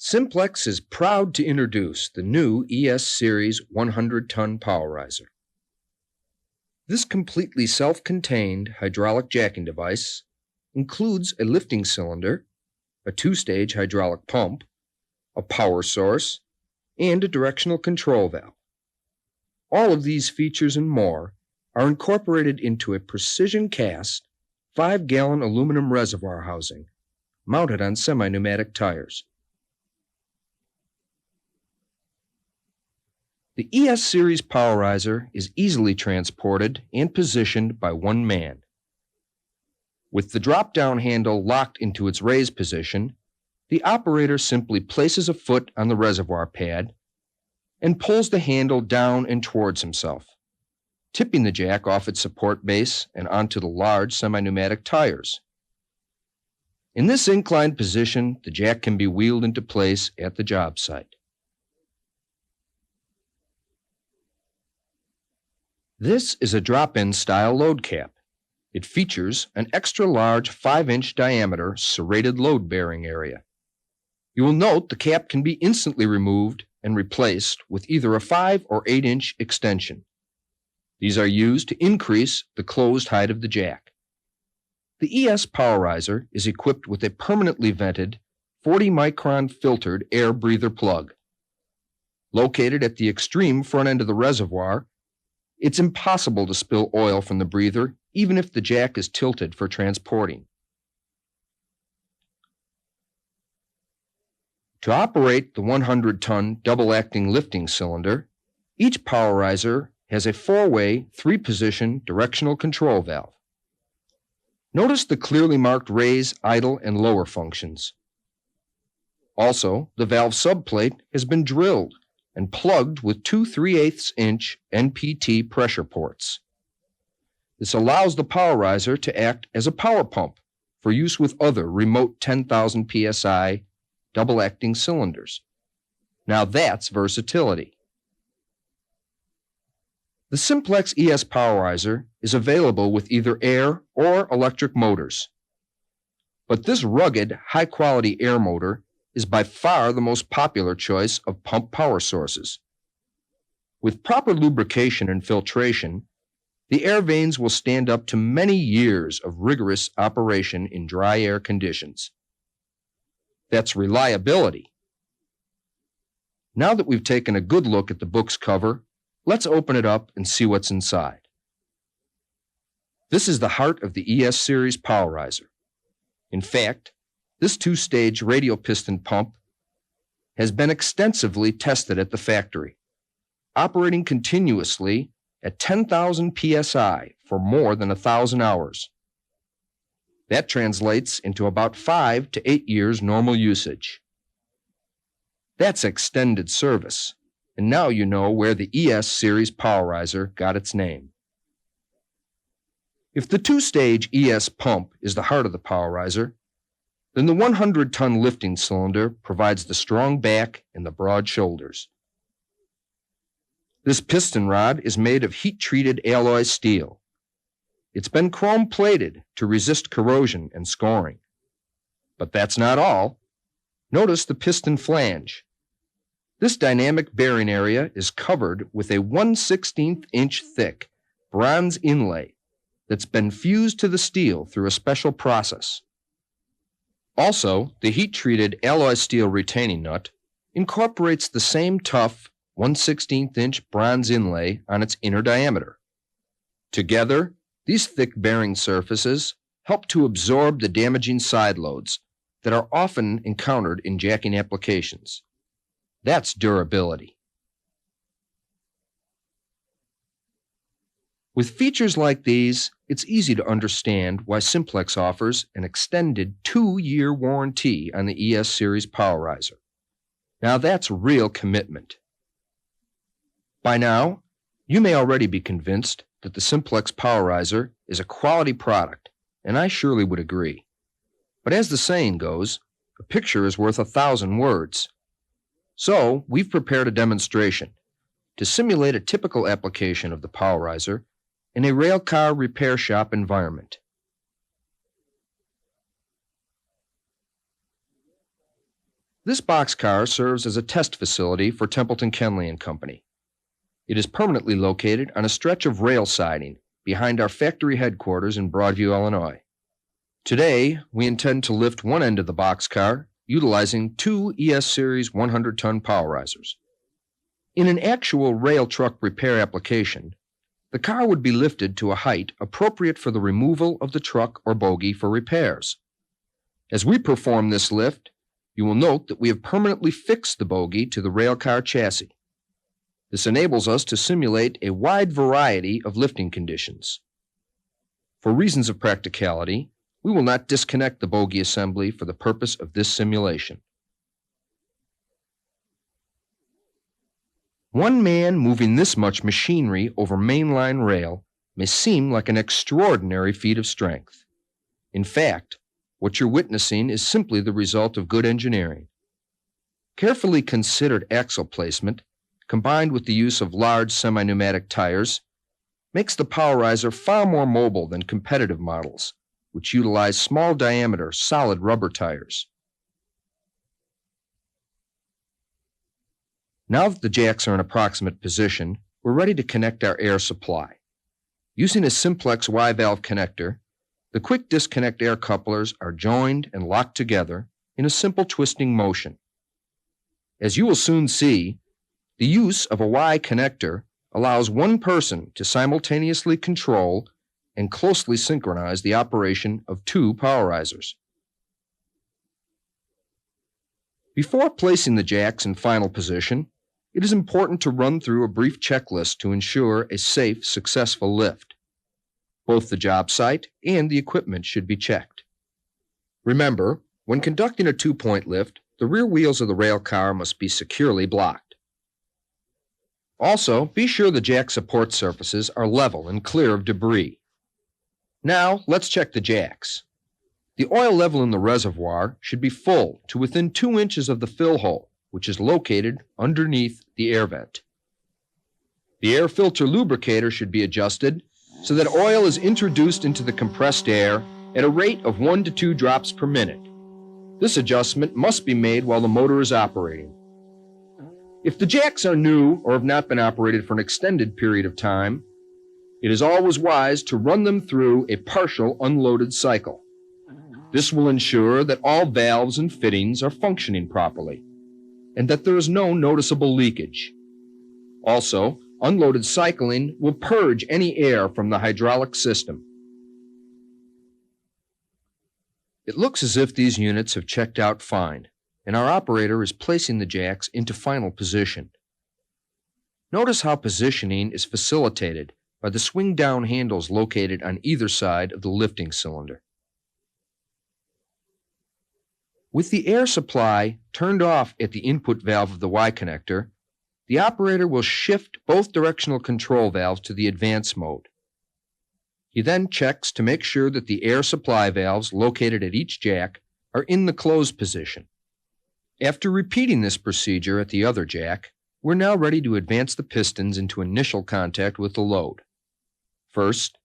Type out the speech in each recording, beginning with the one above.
Simplex is proud to introduce the new ES Series 100-ton Pow'rizer. This completely self-contained hydraulic jacking device includes a lifting cylinder, a two-stage hydraulic pump, a power source, and a directional control valve. All of these features and more are incorporated into a precision-cast 5-gallon aluminum reservoir housing mounted on semi-pneumatic tires. The ES Series Pow'rizer is easily transported and positioned by one man. With the drop-down handle locked into its raised position, the operator simply places a foot on the reservoir pad and pulls the handle down and towards himself, tipping the jack off its support base and onto the large semi-pneumatic tires. In this inclined position, the jack can be wheeled into place at the job site. This is a drop-in style load cap. It features an extra-large 5-inch diameter serrated load-bearing area. You will note the cap can be instantly removed and replaced with either a 5 or 8-inch extension. These are used to increase the closed height of the jack. The ES Pow'rizer is equipped with a permanently vented 40-micron filtered air breather plug. Located at the extreme front end of the reservoir, it's impossible to spill oil from the breather, even if the jack is tilted for transporting. To operate the 100-ton double-acting lifting cylinder, each Pow'rizer has a 4-way, 3-position directional control valve. Notice the clearly marked raise, idle, and lower functions. Also, the valve subplate has been drilled and plugged with two 3/8-inch NPT pressure ports. This allows the Pow'rizer to act as a power pump for use with other remote 10,000 psi double-acting cylinders. Now that's versatility. The Simplex ES Pow'rizer is available with either air or electric motors. But this rugged, high-quality air motor is by far the most popular choice of pump power sources. With proper lubrication and filtration, the air vanes will stand up to many years of rigorous operation in dry air conditions. That's reliability. Now that we've taken a good look at the book's cover, let's open it up and see what's inside. This is the heart of the ES Series Pow'rizer. In fact, this two-stage radial piston pump has been extensively tested at the factory, operating continuously at 10,000 psi for more than 1,000 hours. That translates into about 5 to 8 years normal usage. That's extended service, and now you know where the ES Series Pow'rizer got its name. If the two-stage ES pump is the heart of the Pow'rizer, then the 100-ton lifting cylinder provides the strong back and the broad shoulders. This piston rod is made of heat-treated alloy steel. It's been chrome-plated to resist corrosion and scoring. But that's not all. Notice the piston flange. This dynamic bearing area is covered with a 1/16-inch thick bronze inlay that's been fused to the steel through a special process. Also, the heat-treated alloy steel retaining nut incorporates the same tough 1/16-inch bronze inlay on its inner diameter. Together, these thick bearing surfaces help to absorb the damaging side loads that are often encountered in jacking applications. That's durability. With features like these, it's easy to understand why Simplex offers an extended 2-year warranty on the ES Series Pow'rizer. Now that's real commitment. By now, you may already be convinced that the Simplex Pow'rizer is a quality product, and I surely would agree. But as the saying goes, a picture is worth 1,000 words. So we've prepared a demonstration to simulate a typical application of the Pow'rizer in a railcar repair shop environment. This boxcar serves as a test facility for Templeton Kenley and Company. It is permanently located on a stretch of rail siding behind our factory headquarters in Broadview, Illinois. Today, we intend to lift one end of the boxcar utilizing two ES Series 100-ton Pow'rizers. In an actual rail truck repair application, the car would be lifted to a height appropriate for the removal of the truck or bogie for repairs. As we perform this lift, you will note that we have permanently fixed the bogie to the railcar chassis. This enables us to simulate a wide variety of lifting conditions. For reasons of practicality, we will not disconnect the bogie assembly for the purpose of this simulation. One man moving this much machinery over mainline rail may seem like an extraordinary feat of strength. In fact, what you're witnessing is simply the result of good engineering. Carefully considered axle placement, combined with the use of large semi-pneumatic tires, makes the Pow'rizer far more mobile than competitive models, which utilize small-diameter, solid rubber tires. Now that the jacks are in approximate position, we're ready to connect our air supply. Using a Simplex Y-valve connector, the quick disconnect air couplers are joined and locked together in a simple twisting motion. As you will soon see, the use of a Y connector allows one person to simultaneously control and closely synchronize the operation of two Pow'rizers. Before placing the jacks in final position, it is important to run through a brief checklist to ensure a safe, successful lift. Both the job site and the equipment should be checked. Remember, when conducting a two-point lift, the rear wheels of the rail car must be securely blocked. Also, be sure the jack support surfaces are level and clear of debris. Now, let's check the jacks. The oil level in the reservoir should be full to within 2 inches of the fill hole, which is located underneath the air vent. The air filter lubricator should be adjusted so that oil is introduced into the compressed air at a rate of 1 to 2 drops per minute. This adjustment must be made while the motor is operating. If the jacks are new or have not been operated for an extended period of time, it is always wise to run them through a partial unloaded cycle. This will ensure that all valves and fittings are functioning properly and that there is no noticeable leakage. Also, unloaded cycling will purge any air from the hydraulic system. It looks as if these units have checked out fine, and our operator is placing the jacks into final position. Notice how positioning is facilitated by the swing-down handles located on either side of the lifting cylinder. With the air supply turned off at the input valve of the Y connector, the operator will shift both directional control valves to the advance mode. He then checks to make sure that the air supply valves located at each jack are in the closed position. After repeating this procedure at the other jack, we're now ready to advance the pistons into initial contact with the load. First,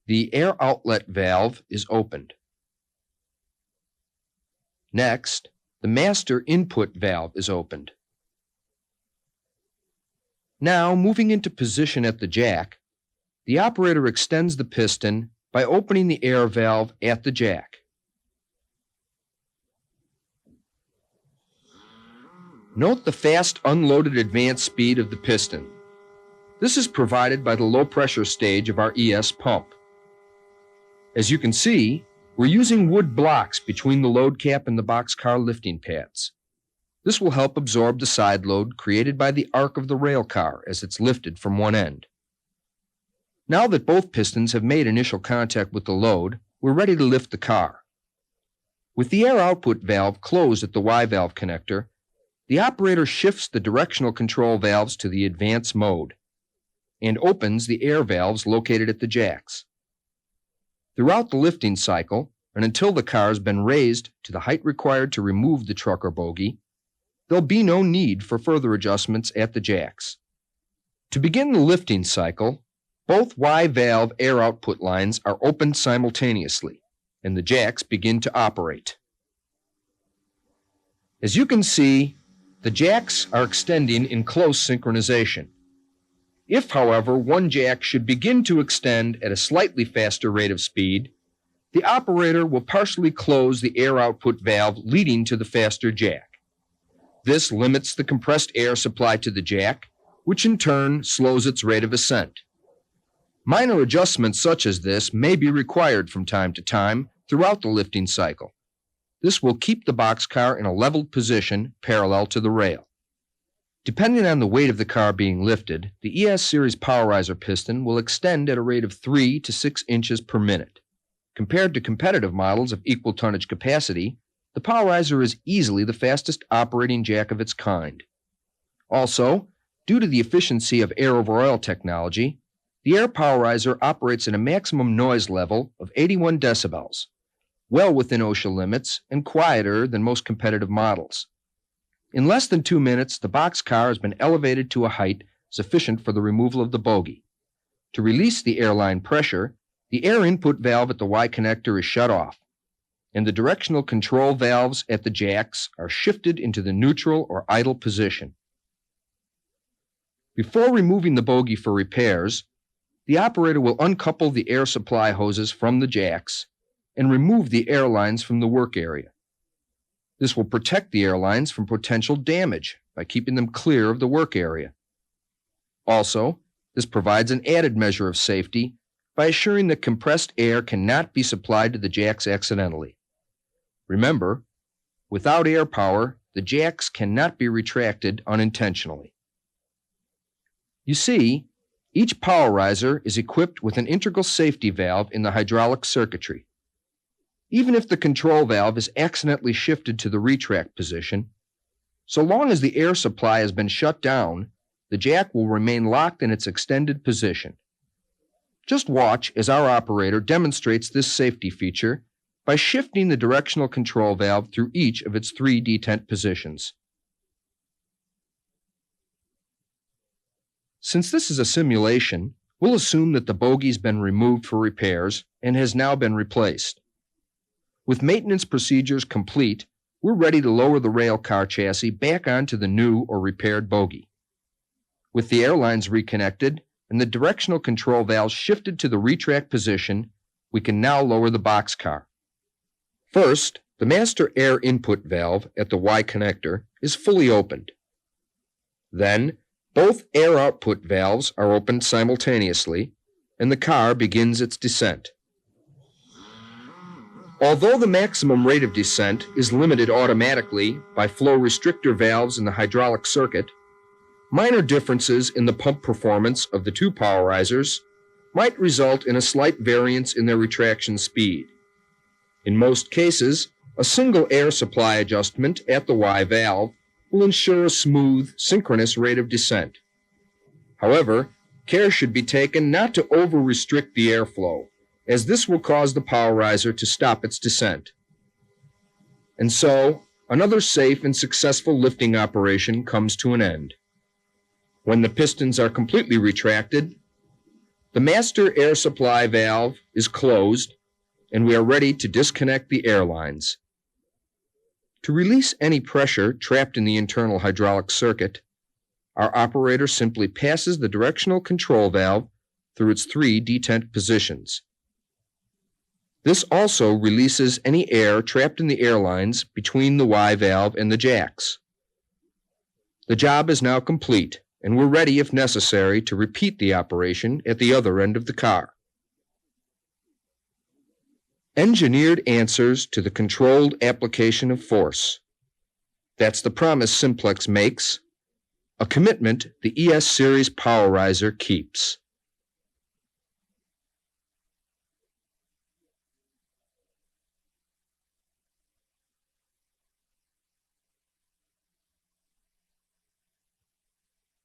the air outlet valve is opened. Next, the master input valve is opened. Now, moving into position at the jack, the operator extends the piston by opening the air valve at the jack. Note the fast unloaded advance speed of the piston. This is provided by the low pressure stage of our ES pump. As you can see, we're using wood blocks between the load cap and the boxcar lifting pads. This will help absorb the side load created by the arc of the rail car as it's lifted from one end. Now that both pistons have made initial contact with the load, we're ready to lift the car. With the air output valve closed at the Y valve connector, the operator shifts the directional control valves to the advance mode and opens the air valves located at the jacks. Throughout the lifting cycle, and until the car has been raised to the height required to remove the truck or bogie, there'll be no need for further adjustments at the jacks. To begin the lifting cycle, both Y valve air output lines are opened simultaneously, and the jacks begin to operate. As you can see, the jacks are extending in close synchronization. If, however, one jack should begin to extend at a slightly faster rate of speed, the operator will partially close the air output valve leading to the faster jack. This limits the compressed air supply to the jack, which in turn slows its rate of ascent. Minor adjustments such as this may be required from time to time throughout the lifting cycle. This will keep the boxcar in a leveled position parallel to the rail. Depending on the weight of the car being lifted, the ES Series Pow'rizer piston will extend at a rate of 3 to 6 inches per minute. Compared to competitive models of equal tonnage capacity, the Pow'rizer is easily the fastest operating jack of its kind. Also, due to the efficiency of air-over-oil technology, the Air Pow'rizer operates at a maximum noise level of 81 decibels, well within OSHA limits and quieter than most competitive models. In less than 2 minutes, the boxcar has been elevated to a height sufficient for the removal of the bogie. To release the airline pressure, the air input valve at the Y connector is shut off, and the directional control valves at the jacks are shifted into the neutral or idle position. Before removing the bogie for repairs, the operator will uncouple the air supply hoses from the jacks and remove the air lines from the work area. This will protect the air lines from potential damage by keeping them clear of the work area. Also, this provides an added measure of safety by assuring that compressed air cannot be supplied to the jacks accidentally. Remember, without air power, the jacks cannot be retracted unintentionally. You see, each Pow'rizer is equipped with an integral safety valve in the hydraulic circuitry. Even if the control valve is accidentally shifted to the retract position, so long as the air supply has been shut down, the jack will remain locked in its extended position. Just watch as our operator demonstrates this safety feature by shifting the directional control valve through each of its 3 detent positions. Since this is a simulation, we'll assume that the bogey's been removed for repairs and has now been replaced. With maintenance procedures complete, we're ready to lower the rail car chassis back onto the new or repaired bogie. With the airlines reconnected and the directional control valve shifted to the retract position, we can now lower the boxcar. First, the master air input valve at the Y connector is fully opened. Then, both air output valves are opened simultaneously, and the car begins its descent. Although the maximum rate of descent is limited automatically by flow restrictor valves in the hydraulic circuit, minor differences in the pump performance of the 2 Pow'rizers might result in a slight variance in their retraction speed. In most cases, a single air supply adjustment at the Y valve will ensure a smooth, synchronous rate of descent. However, care should be taken not to over-restrict the airflow, as this will cause the Pow'rizer to stop its descent. And so, another safe and successful lifting operation comes to an end. When the pistons are completely retracted, the master air supply valve is closed, and we are ready to disconnect the air lines. To release any pressure trapped in the internal hydraulic circuit, our operator simply passes the directional control valve through its 3 detent positions. This also releases any air trapped in the air lines between the Y valve and the jacks. The job is now complete, and we're ready, if necessary, to repeat the operation at the other end of the car. Engineered answers to the controlled application of force. That's the promise Simplex makes, a commitment the ES Series Pow'rizer keeps.